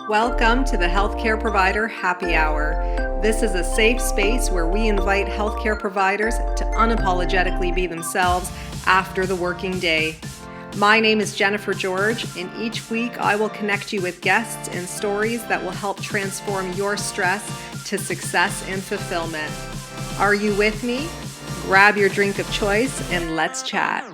Welcome to the Healthcare Provider Happy Hour. This is a safe space where we invite healthcare providers to unapologetically be themselves after the working day. My name is Jennifer George, and each week I will connect you with guests and stories that will help transform your stress to success and fulfillment. Are you with me? Grab your drink of choice and let's chat.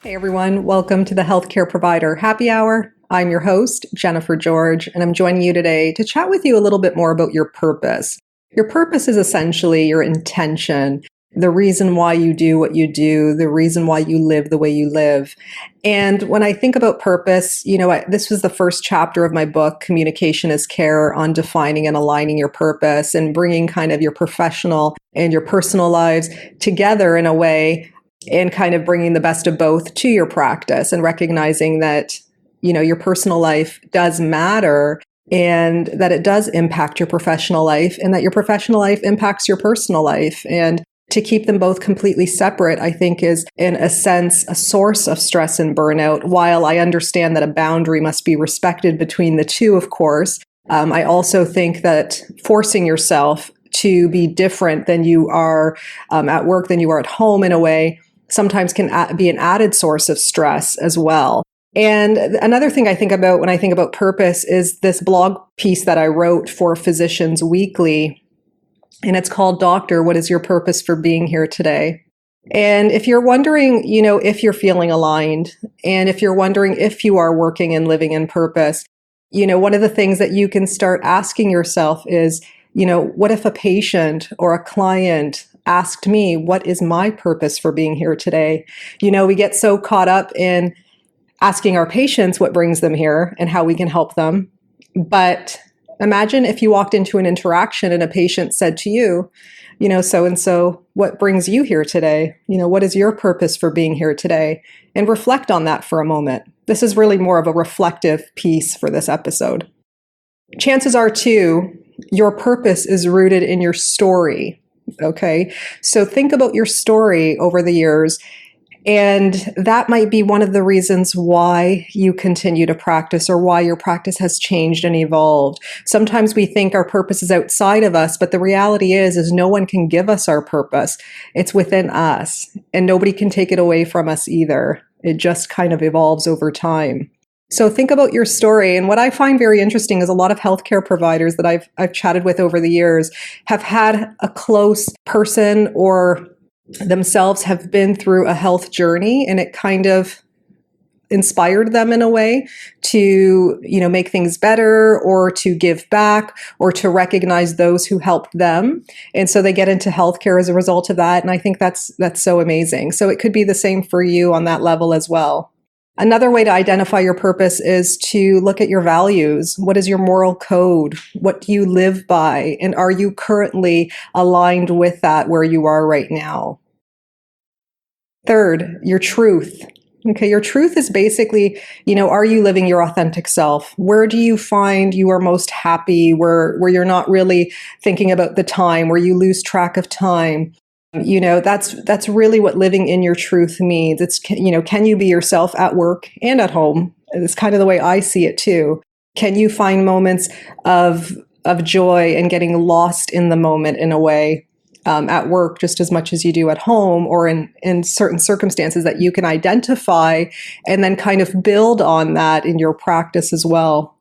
Hey everyone, welcome to the Healthcare Provider Happy Hour. I'm your host, Jennifer George, and I'm joining you today to chat with you a little bit more about your purpose. Your purpose is essentially your intention, the reason why you do what you do, the reason why you live the way you live. And when I think about purpose, this was the first chapter of my book, Communication is Care, on defining and aligning your purpose and bringing kind of your professional and your personal lives together in a way and kind of bringing the best of both to your practice and recognizing that, your personal life does matter and that it does impact your professional life and that your professional life impacts your personal life. And to keep them both completely separate, I think is, in a sense, a source of stress and burnout. While I understand that a boundary must be respected between the two, of course, I also think that forcing yourself to be different than you are at work, than you are at home in a way, sometimes can be an added source of stress as well. And another thing I think about when I think about purpose is this blog piece that I wrote for Physicians Weekly, and it's called Doctor, What is Your Purpose for Being Here Today? And if you're wondering, if you're feeling aligned, and if you're wondering if you are working and living in purpose, one of the things that you can start asking yourself is, what if a patient or a client asked me, what is my purpose for being here today? We get so caught up in asking our patients what brings them here and how we can help them. But imagine if you walked into an interaction and a patient said to you, so-and-so, what brings you here today? What is your purpose for being here today? And reflect on that for a moment. This is really more of a reflective piece for this episode. Chances are, too, your purpose is rooted in your story. Okay, so think about your story over the years, and that might be one of the reasons why you continue to practice or why your practice has changed and evolved. Sometimes we think our purpose is outside of us, but the reality is no one can give us our purpose. It's within us, and nobody can take it away from us either. It just kind of evolves over time. So think about your story. And what I find very interesting is a lot of healthcare providers that I've chatted with over the years have had a close person or themselves have been through a health journey, and it kind of inspired them in a way to, make things better or to give back or to recognize those who helped them. And so they get into healthcare as a result of that. And I think that's so amazing. So it could be the same for you on that level as well. Another way to identify your purpose is to look at your values. What is your moral code? What do you live by? And are you currently aligned with that where you are right now? Third, your truth. Okay, your truth is basically, are you living your authentic self? Where do you find you are most happy, where you're not really thinking about the time, where you lose track of time? That's really what living in your truth means. It's, can you be yourself at work and at home? It's kind of the way I see it too. Can you find moments of joy and getting lost in the moment in a way at work just as much as you do at home, or in certain circumstances that you can identify and then kind of build on that in your practice as well?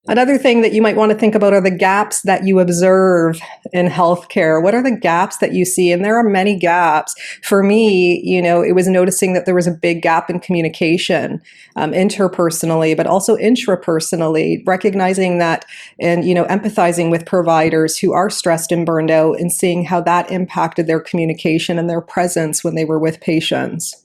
Another thing that you might want to think about are the gaps that you observe in healthcare. What are the gaps that you see? And there are many gaps. For me, it was noticing that there was a big gap in communication, interpersonally, but also intrapersonally, recognizing that and, empathizing with providers who are stressed and burned out and seeing how that impacted their communication and their presence when they were with patients.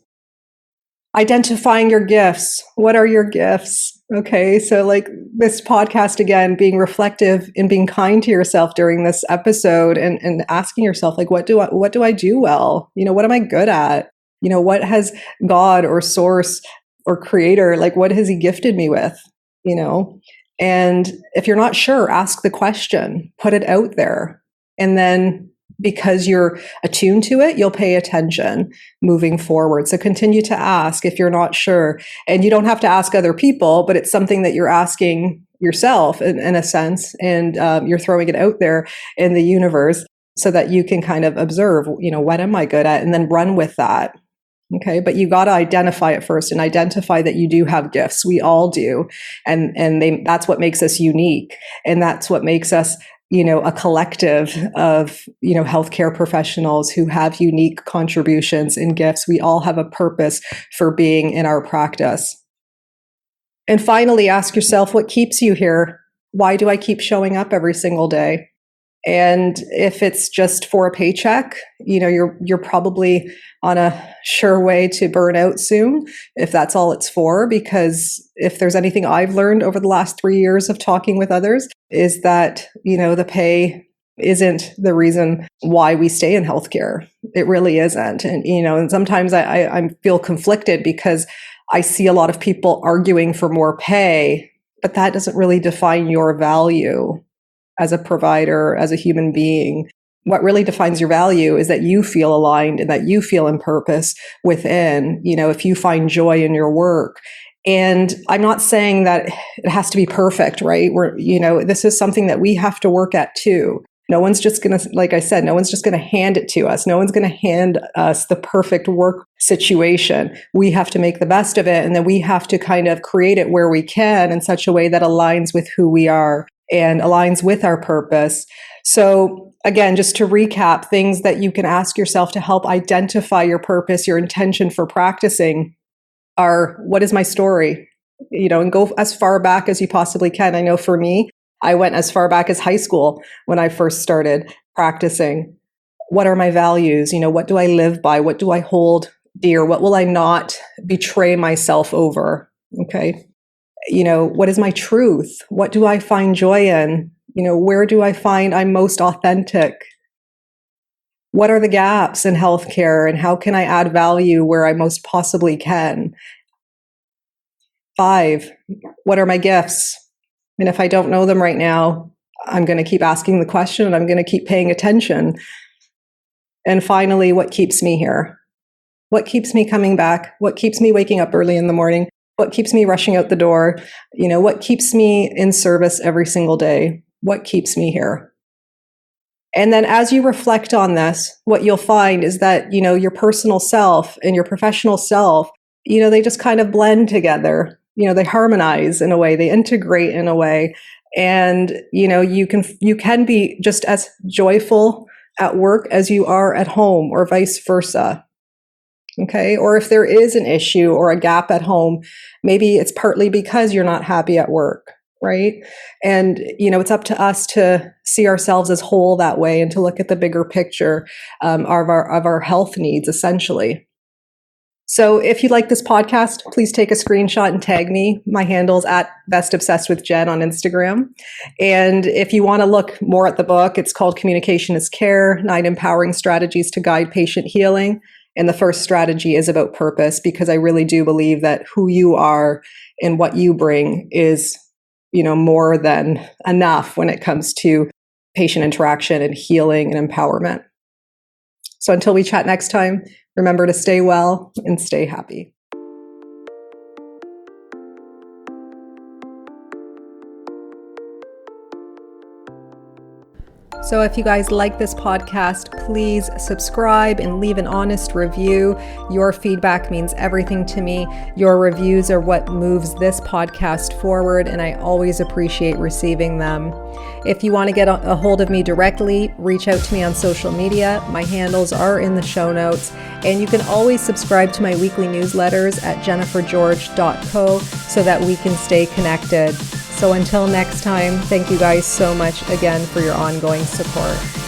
Identifying your gifts. What are your gifts? Okay, so like this podcast, again, being reflective and being kind to yourself during this episode and asking yourself, like, what do I do well? What am I good at? What has God or source or creator, like what has he gifted me with? And if you're not sure, ask the question, put it out there, and then because you're attuned to it, you'll pay attention moving forward. So continue to ask if you're not sure. And you don't have to ask other people, but it's something that you're asking yourself in a sense, and you're throwing it out there in the universe so that you can kind of observe, what am I good at? And then run with that. Okay. But you got to identify it first and identify that you do have gifts. We all do. And that's what makes us unique. And that's what makes us, a collective of, healthcare professionals who have unique contributions and gifts. We all have a purpose for being in our practice. And finally, ask yourself, what keeps you here? Why do I keep showing up every single day? And if it's just for a paycheck, you're probably on a sure way to burn out soon, if that's all it's for. Because if there's anything I've learned over the last 3 years of talking with others, is that, the pay isn't the reason why we stay in healthcare. It really isn't. And sometimes I feel conflicted because I see a lot of people arguing for more pay, but that doesn't really define your value as a provider, as a human being. What really defines your value is that you feel aligned and that you feel in purpose within, if you find joy in your work. And I'm not saying that it has to be perfect, right? This is something that we have to work at too. No one's just going to, like I said, no one's just going to hand it to us. No one's going to hand us the perfect work situation. We have to make the best of it. And then we have to kind of create it where we can in such a way that aligns with who we are and aligns with our purpose. So again, just to recap, things that you can ask yourself to help identify your purpose, your intention for practicing are, what is my story? And go as far back as you possibly can. I know for me, I went as far back as high school when I first started practicing. What are my values? What do I live by? What do I hold dear? What will I not betray myself over? Okay. What is my truth? What do I find joy in? Where do I find I'm most authentic? What are the gaps in healthcare and how can I add value where I most possibly can? 5, what are my gifts? And if I don't know them right now, I'm going to keep asking the question and I'm going to keep paying attention. And finally, what keeps me here? What keeps me coming back? What keeps me waking up early in the morning? What keeps me rushing out the door? What keeps me in service every single day? What keeps me here? And then as you reflect on this, what you'll find is that, your personal self and your professional self, they just kind of blend together. They harmonize in a way, they integrate in a way. And, you can be just as joyful at work as you are at home or vice versa. Okay. Or if there is an issue or a gap at home, maybe it's partly because you're not happy at work. Right. And, it's up to us to see ourselves as whole that way and to look at the bigger picture of our health needs, essentially. So if you like this podcast, please take a screenshot and tag me. My handle's at bestobsessedwithjen on Instagram. And if you want to look more at the book, it's called Communication is Care, 9 Empowering Strategies to Guide Patient Healing. And the first strategy is about purpose, because I really do believe that who you are and what you bring is, more than enough when it comes to patient interaction and healing and empowerment. So until we chat next time, remember to stay well and stay happy. So if you guys like this podcast, please subscribe and leave an honest review. Your feedback means everything to me. Your reviews are what moves this podcast forward, and I always appreciate receiving them. If you want to get a hold of me directly, reach out to me on social media. My handles are in the show notes, and you can always subscribe to my weekly newsletters at jennifergeorge.co so that we can stay connected. So until next time, thank you guys so much again for your ongoing support.